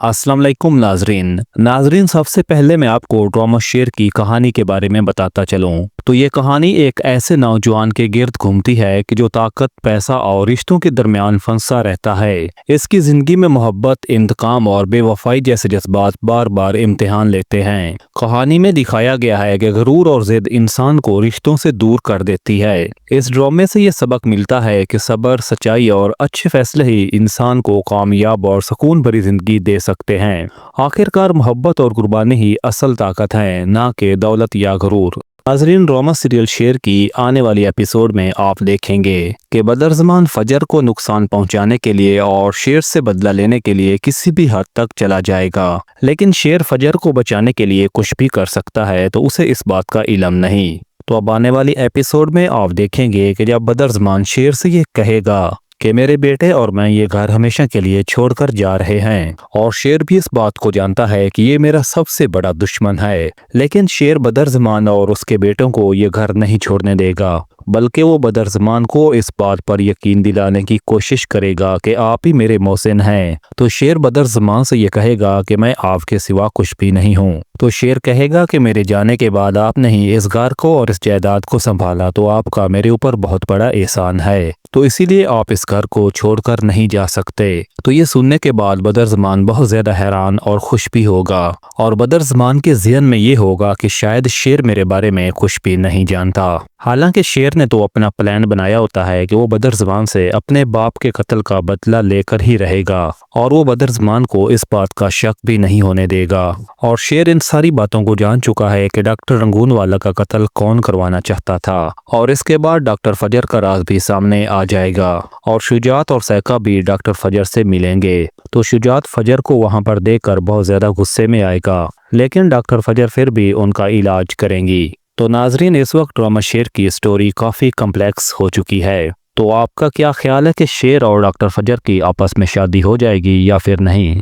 अस्सलाम वालेकुम नाजरीन, सबसे पहले मैं आपको ड्रामा शेर की कहानी के बारे में बताता चलूं। तो ये कहानी एक ऐसे नौजवान के गिर्द घूमती है कि जो ताकत, पैसा और रिश्तों के दरमियान फंसा रहता है। इसकी जिंदगी में मोहब्बत, इंतकाम और बेवफाई जैसे जज्बात बार बार इम्तिहान लेते हैं। कहानी में दिखाया गया है कि गरूर और जिद इंसान को रिश्तों से दूर कर देती है। इस ड्रामे से ये सबक मिलता है कि सब्र, सच्चाई और अच्छे फैसले ही इंसान को कामयाब और सुकून भरी जिंदगी दे सकते हैं। आखिरकार मोहब्बत और कुर्बानी ही असल ताकत है, ना कि दौलत या गरूर। नाज़रीन, ड्रामा सीरियल शेर की आने वाली एपिसोड में आप देखेंगे कि बदरज़मान फजर को नुकसान पहुंचाने के लिए और शेर से बदला लेने के लिए किसी भी हद तक चला जाएगा, लेकिन शेर फजर को बचाने के लिए कुछ भी कर सकता है, तो उसे इस बात का इल्म नहीं। तो अब आने वाली एपिसोड में आप देखेंगे कि जब बदरज़मान शेर से ये कहेगा कि मेरे बेटे और मैं ये घर हमेशा के लिए छोड़कर जा रहे हैं, और शेर भी इस बात को जानता है कि ये मेरा सबसे बड़ा दुश्मन है, लेकिन शेर बदरज़मान और उसके बेटों को ये घर नहीं छोड़ने देगा, बल्कि वो बदरज़मान को इस बात पर यकीन दिलाने की कोशिश करेगा कि आप ही मेरे मोहसिन हैं। तो शेर बदरज़मान से ये कहेगा कि मैं आपके सिवा कुछ भी नहीं हूँ। तो शेर कहेगा कि मेरे जाने के बाद आपने ही इस घर को और इस जायदाद को संभाला, तो आपका मेरे ऊपर बहुत बड़ा एहसान है, तो इसीलिए आप इस घर को छोड़कर नहीं जा सकते। तो ये सुनने के बाद बदरज़मान बहुत ज्यादा हैरान और खुश भी होगा, और बदरज़मान के ज़हन में ये होगा कि शायद शेर मेरे बारे में कुछ भी नहीं जानता। हालांकि शेर ने तो अपना प्लान बनाया होता है कि वो बदरज़मान से अपने बाप के कत्ल का बदला लेकर ही रहेगा, और वो बदरज़मान को इस बात का शक भी नहीं होने देगा। और शेर इन सारी बातों को जान चुका है कि डॉक्टर रंगूनवाला का कत्ल कौन करवाना चाहता था, और इसके बाद डॉक्टर फजर का राज भी सामने आ जाएगा, और शुजात और सैका भी डॉक्टर फजर से मिलेंगे। तो शुजात फजर को वहां पर देखकर बहुत ज्यादा गुस्से में आएगा, लेकिन डॉक्टर फजर फिर भी उनका इलाज करेंगी। तो नाजरीन, इस वक्त ड्रामा शेर की स्टोरी काफ़ी कम्प्लेक्स हो चुकी है। तो आपका क्या ख्याल है कि शेर और डॉक्टर फजर की आपस में शादी हो जाएगी या फिर नहीं?